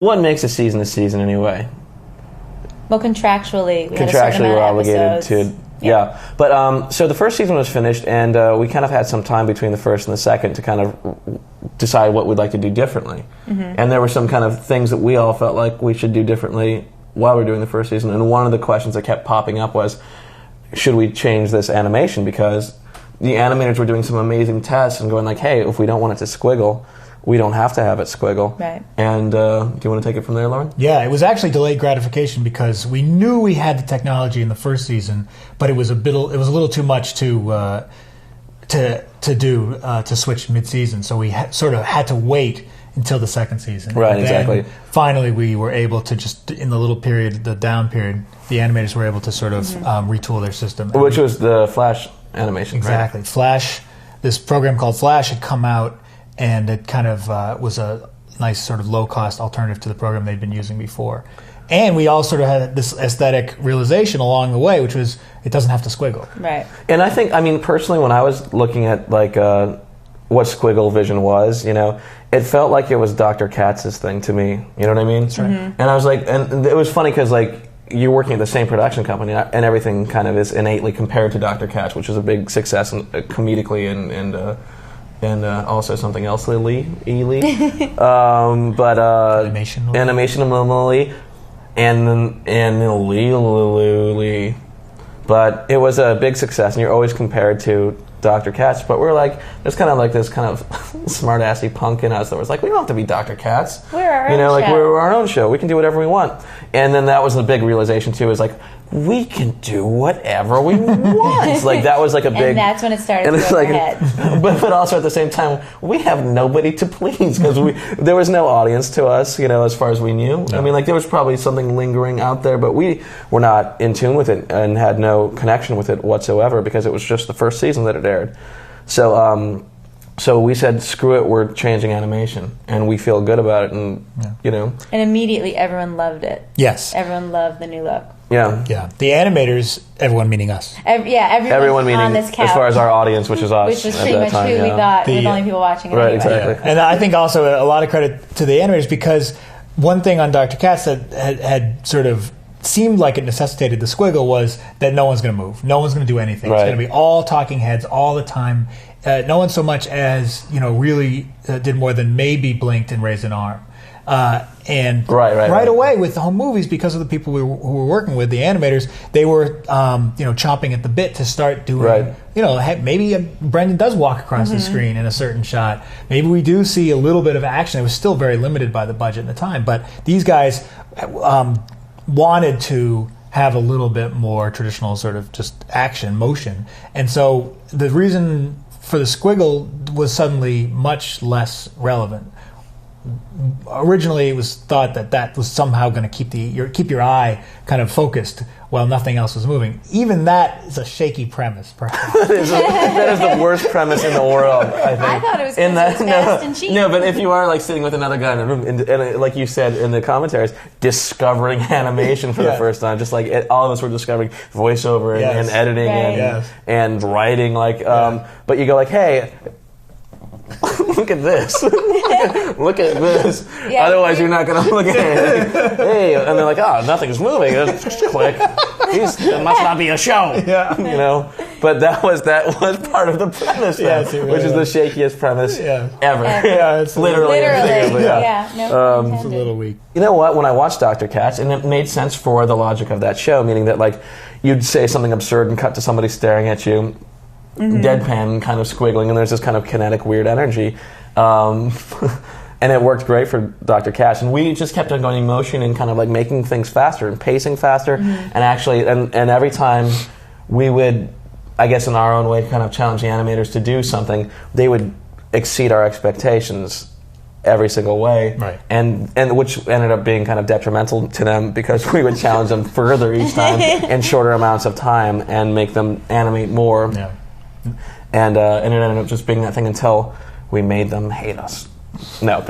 What makes a season anyway? Well, contractually, we're obligated to. Yeah. But so the first season was finished, and we kind of had some time between the first and the second to kind of decide what we'd like to do differently. And there were some kind of things that we all felt like we should do differently while we were doing the first season. And one of the questions that kept popping up was, should we change this animation? Because the animators were doing some amazing tests and going like, hey, if we don't want it to squiggle, we don't have to have it squiggle. Right. And do you want to take it from there, Loren? Yeah, it was actually delayed gratification because we knew we had the technology in the first season, but it was a little too much to switch mid-season. So we sort of had to wait until the second season. Right, exactly. Finally, we were able to just, in the little period, the down period, the animators were able to sort of retool their system. Which was the Flash animation, exactly. Right? Flash, this program called Flash had come out, and it kind of was a nice sort of low-cost alternative to the program they'd been using before. And we all sort of had this aesthetic realization along the way, which was it doesn't have to squiggle. Right. And I think, I mean, personally, when I was looking at like what squiggle vision was, you know, it felt like it was Dr. Katz's thing to me. You know what I mean? That's right. And I was like, and it was funny because like you're working at the same production company, and everything kind of is innately compared to Dr. Katz, which is a big success comedically and also something else, Lee. But animation and Lee. But it was a big success, and you're always compared to Dr. Katz. But we're like, there's kind of like this kind of smart-assy punk in us that was like, we don't have to be Dr. Katz. We're our own show. We're our own show. We can do whatever we want. And then that was the big realization too. Is like, we can do whatever we want. Like that was like a big. And that's when it started to go ahead. But also at the same time, we have nobody to please because there was no audience to us, you know, as far as we knew. No. I mean, like there was probably something lingering out there, but we were not in tune with it and had no connection with it whatsoever because it was just the first season that it aired. So we said, screw it, we're changing animation, and we feel good about it, and you know. And immediately everyone loved it. Yes. Everyone loved the new look. Yeah. Yeah. The animators, everyone meaning us. Everyone meaning on this couch. As far as our audience, which is us. Which was pretty much who we thought with only people watching it. Right, anyway. exactly. Yeah. And I think also a lot of credit to the animators because one thing on Dr. Katz that had sort of seemed like it necessitated the squiggle was that no one's going to move. No one's going to do anything. Right. It's going to be all talking heads all the time. No one so much as, you know, really did more than maybe blinked and raised an arm. And right away with the home movies, because of the people who were working with, the animators, they were chomping at the bit to start doing, maybe Brendon does walk across the screen in a certain shot. Maybe we do see a little bit of action. It was still very limited by the budget at the time, but these guys wanted to have a little bit more traditional sort of just action, motion. And so the reason for the squiggle was suddenly much less relevant. Originally, it was thought that was somehow going to keep your eye kind of focused while nothing else was moving. Even that is a shaky premise, perhaps. that is the worst premise in the world, I think. I thought it was fast and cheap. No, but if you are like sitting with another guy in a room, and like you said in the commentaries, discovering animation for the first time, just like all of us were discovering voiceover and editing and writing, but you go like, hey, look at this. Look at this. Yeah, otherwise, you're not going to look at it. Hey, and they're like, oh, nothing's moving. Click. It must not be a show. Yeah. You know. But that was part of the premise, which is the shakiest premise ever. Yeah, it's literally. No, it's a little weak. You know what? When I watched Dr. Katz, and it made sense for the logic of that show, meaning that like you'd say something absurd and cut to somebody staring at you. Deadpan, kind of squiggling, and there's this kind of kinetic, weird energy. And it worked great for Dr. Katz. And we just kept on going in motion and kind of like making things faster and pacing faster. And actually, and every time we would, I guess in our own way, kind of challenge the animators to do something, they would exceed our expectations every single way. Right. And which ended up being kind of detrimental to them because we would challenge them further each time in shorter amounts of time and make them animate more. Yeah. And it ended up just being that thing until we made them hate us. No,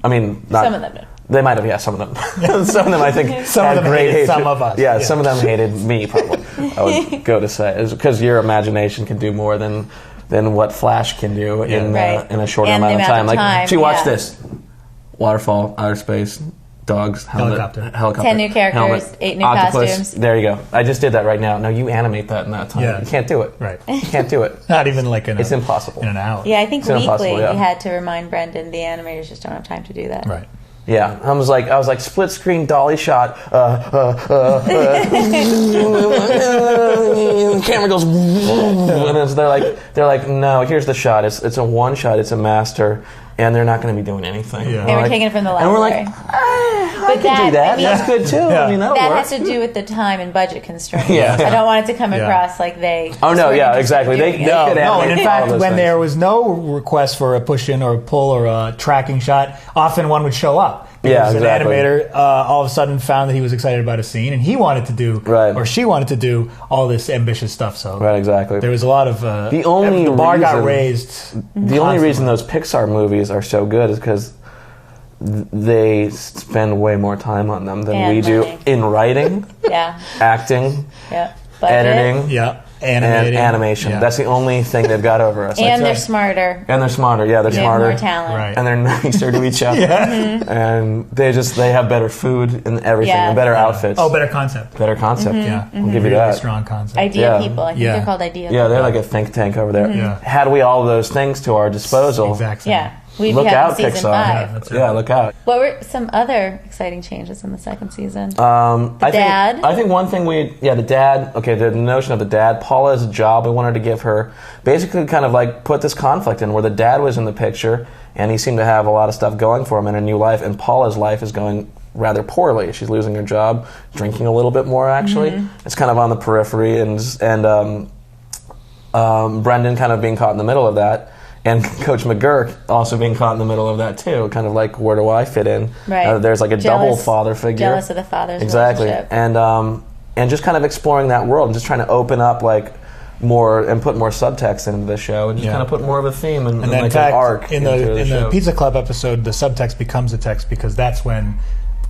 I mean, not, some of them did. They might have, some of them. Some of them, I think, some had of them great hated hatred. some of us. Yeah, some of them hated me, probably. I would go to say, because your imagination can do more than what Flash can do in a shorter amount of time. Like, watch this: waterfall, outer space, dogs, helicopter. 10 new characters, helmet, 8 new octopus. Costumes. There you go. I just did that right now. Now you animate that in that time. Yeah. You can't do it. Right. You can't do it. Not even like it's impossible. In an hour. Yeah, I think weekly we had to remind Brendon the animators just don't have time to do that. Right. Yeah, I was like split screen dolly shot. Camera goes, and they're like, no, here's the shot. It's a one shot. It's a master, and they're not going to be doing anything. Yeah. They were taking it from the library. And we're like, I can do that. I mean, that's good too. Yeah. I mean, that has to do with the time and budget constraints. Yeah. I don't want it to come across like they. Oh no, yeah, exactly. They could no, and in fact, when there was no request for a push in or a pull or a tracking shot, often one would show up. Because an animator all of a sudden found that he was excited about a scene, and he wanted to do, or she wanted to do all this ambitious stuff. So there was a lot of the bar got raised. The only reason those Pixar movies are so good is because they spend way more time on them than we do in writing, acting, editing, and animation. Yeah. That's the only thing they've got over us. And they're smarter. And they're smarter. Yeah, they're smarter. More talent. Right. And they're nicer to each other. And they have better food and everything, and better outfits. Oh, better concept. Better concept. Yeah, I'll give you that. Strong concept. Idea people. I think they're called idea people. Yeah, they're like a think tank over there. Yeah. Had we all those things to our disposal. Exactly. Yeah. We'd look out, season Pixar. 5. Yeah, look out. What were some other exciting changes in the second season? Dad. I think one thing the dad, the notion of the dad, Paula's job we wanted to give her, basically kind of like put this conflict in where the dad was in the picture and he seemed to have a lot of stuff going for him in a new life, and Paula's life is going rather poorly. She's losing her job, drinking a little bit more actually. It's kind of on the periphery, and Brendon kind of being caught in the middle of that. And Coach McGurk also being caught in the middle of that too, kind of like, where do I fit in? Right. There's like a double father figure. Jealous of the father's relationship. And just kind of exploring that world and just trying to open up like more and put more subtext into the show and just kind of put more of a theme and then like in fact, an arc in the Pizza Club episode, the subtext becomes a text because that's when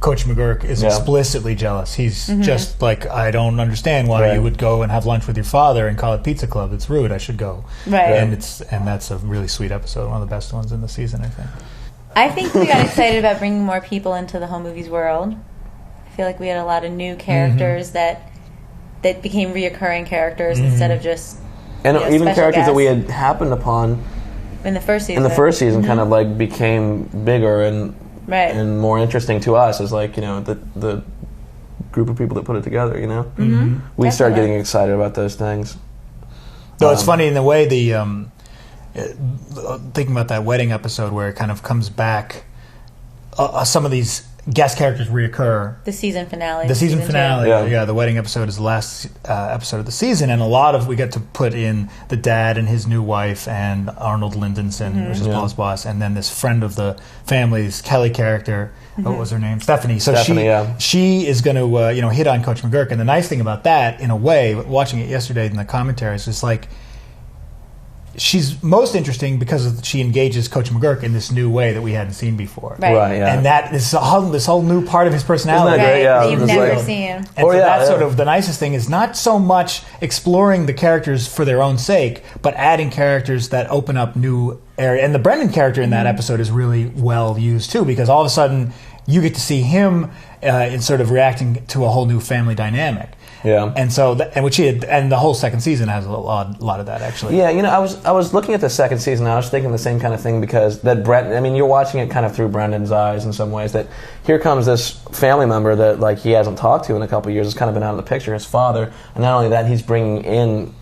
Coach McGurk is explicitly jealous. He's just like, I don't understand why you would go and have lunch with your father and call it Pizza Club. It's rude. I should go. Right. And that's a really sweet episode, one of the best ones in the season, I think. I think we got excited about bringing more people into the home movies world. I feel like we had a lot of new characters that became reoccurring characters instead of just even characters that we had happened upon in the first season. In the first season, kind of like became bigger and more interesting to us as like the group of people that put it together. We started getting excited about those things. Though it's funny in the way thinking about that wedding episode where it kind of comes back. Some of these guest characters reoccur. The season finale. The wedding episode is the last episode of the season, and we get to put in the dad and his new wife and Arnold Lindenson, which is Paul's boss, and then this friend of the family's Kelly character. What was her name? Stephanie. So she is going to hit on Coach McGurk, and the nice thing about that, in a way, watching it yesterday in the commentaries, is like, she's most interesting because she engages Coach McGurk in this new way that we hadn't seen before. Right. And that is this whole new part of his personality. Isn't that great? Yeah. That you've never seen. And that's sort of the nicest thing, is not so much exploring the characters for their own sake, but adding characters that open up new area. And the Brendon character in that episode is really well used too, because all of a sudden you get to see him in sort of reacting to a whole new family dynamic. Yeah, and so and the whole second season has a lot of that actually. Yeah, I was looking at the second season, and I was thinking the same kind of thing, because you're watching it kind of through Brendon's eyes in some ways. That here comes this family member that like he hasn't talked to in a couple of years, has kind of been out of the picture, his father, and not only that, he's bringing in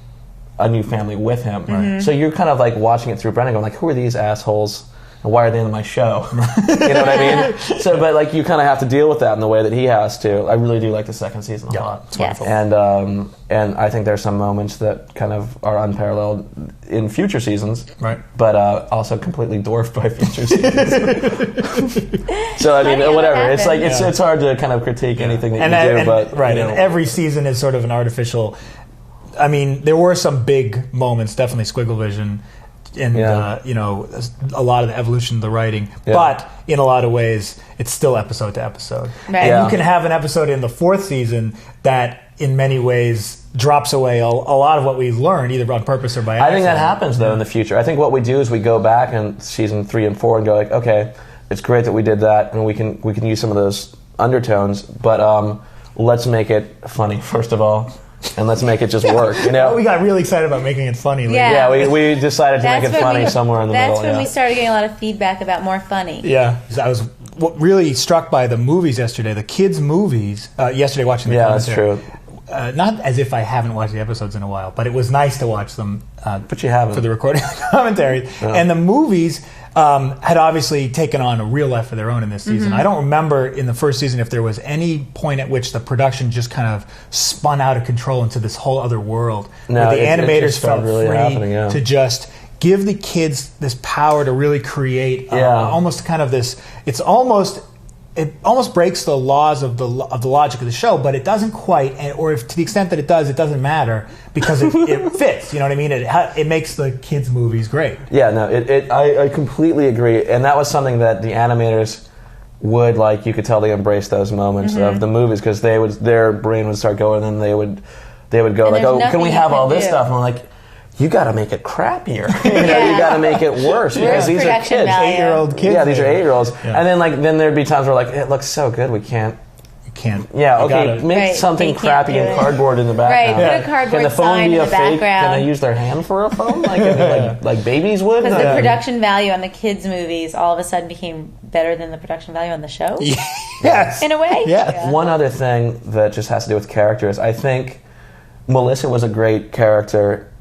a new family with him. Right. So you're kind of like watching it through Brendon, going like, who are these assholes? And why are they in my show? You know what I mean? So, but like you kind of have to deal with that in the way that he has to. I really do like the second season a lot. It's wonderful. And I think there's some moments that kind of are unparalleled in future seasons, right? But also completely dwarfed by future seasons. So I mean, whatever. It's like it's hard to kind of critique anything that you do, but and every season is sort of an artificial. I mean, there were some big moments, definitely Squiggle Vision. And a lot of the evolution of the writing, but in a lot of ways, it's still episode to episode. Right. And you can have an episode in the fourth season that, in many ways, drops away a lot of what we've learned, either on purpose or by accident. I think that happens though in the future. I think what we do is we go back in season 3 and 4 and go like, okay, it's great that we did that, and we can use some of those undertones, but let's make it funny first of all. And let's make it just work, you know? We got really excited about making it funny. Yeah, we decided to make it funny somewhere in the middle. That's when we started getting a lot of feedback about more funny. Yeah. I was really struck by the movies yesterday, the kids' movies, yesterday watching the commentary. That's true. Not as if I haven't watched the episodes in a while, but it was nice to watch them but you haven't. For the recording of the commentary. No. And the movies had obviously taken on a real life of their own in this season. I don't remember in the first season if there was any point at which the production just kind of spun out of control into this whole other world. No, where the animators felt really free to just give the kids this power to really create almost kind of this, it almost breaks the laws of the logic of the show, but it doesn't quite, or if to the extent that it does, it doesn't matter because it fits. You know what I mean? It makes the kids' movies great. Yeah, no, I completely agree, and that was something that the animators would you could tell they embraced those moments of the movies because their brain would start going, and they would go can we have all this stuff? And I'm like, you got to make it crappier. You got to make it worse because these are kids, 8-year-old kids. Yeah, these are 8-year-olds, and then there'd be times where it looks so good we can't. You can't. Yeah, okay, make something crappy and cardboard in the background. Right, put a cardboard Can the phone sign be in a the fake? background. Can they use their hand for a phone like babies would? Because the production value on the kids' movies all of a sudden became better than the production value on the show. Yes, in a way. Yes. Yeah. One other thing that just has to do with characters, I think Melissa was a great character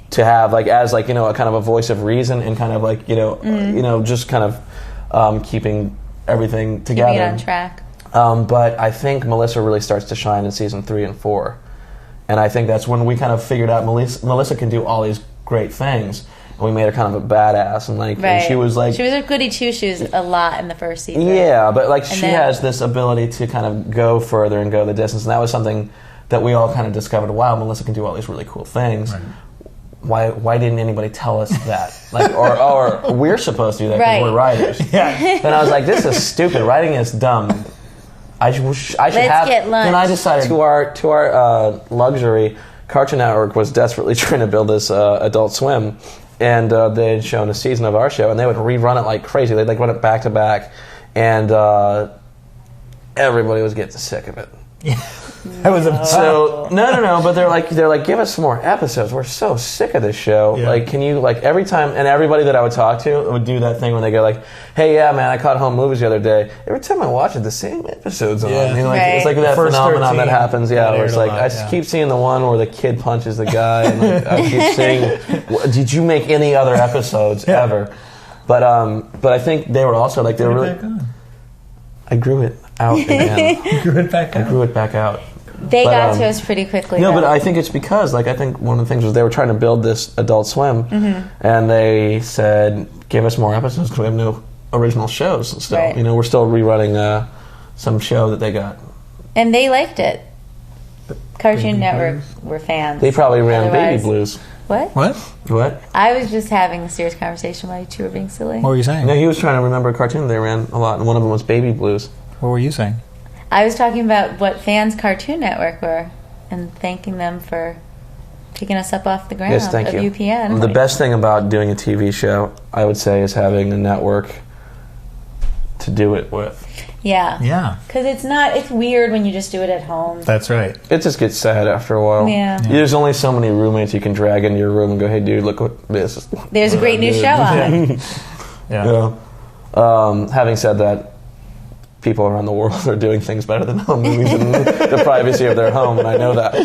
to have as a kind of a voice of reason and kind of just kind of keeping everything together, keeping it on track. But I think Melissa really starts to shine in season 3 and 4, and I think that's when we kind of figured out Melissa can do all these great things, and we made her kind of a badass and she was a goody two shoes a lot in the first season. Yeah, but she has this ability to kind of go further and go the distance, and that was something that we all kind of discovered. Wow, Melissa can do all these really cool things. Right. Why didn't anybody tell us that? Or we're supposed to do that because we're writers. And I was like, this is stupid. Writing is dumb. I should have. Get lunch. Then I decided to our luxury, Cartoon Network was desperately trying to build this Adult Swim, and they had shown a season of our show, and they would rerun it like crazy. They'd run it back to back, and everybody was getting sick of it. That was so no. But they're like, give us some more episodes. We're so sick of this show. Yeah. Can you every time? And everybody that I would talk to would do that thing when they go hey, yeah, man, I caught home movies the other day. Every time I watch it, the same episodes on. Yeah. It's like that phenomenon that happens. Yeah, where it's I keep seeing the one where the kid punches the guy, and I keep saying, did you make any other episodes ever? But I think they were also they were really. I grew it out again. You grew it back out. I grew it back out. They got to us pretty quickly. No, but I think it's because, I think one of the things was they were trying to build this Adult Swim, and they said, give us more episodes because we have no original shows still. Right. We're still rerunning some show that they got. And they liked it. Cartoon Network were fans. They probably ran Baby Blues. What? What? I was just having a serious conversation while you two were being silly. What were you saying? No, he was trying to remember a cartoon they ran a lot, and one of them was Baby Blues. What were you saying? I was talking about what fans Cartoon Network were and thanking them for picking us up off the ground of UPN. The best thing about doing a TV show, I would say, is having a network to do it with. Yeah. Yeah. Because it's weird when you just do it at home. That's right. It just gets sad after a while. Yeah. There's only so many roommates you can drag into your room and go, hey, dude, look what this is. There's a great new show on. Yeah. Having said that, people around the world are doing things better than home movies in the privacy of their home, and I know that.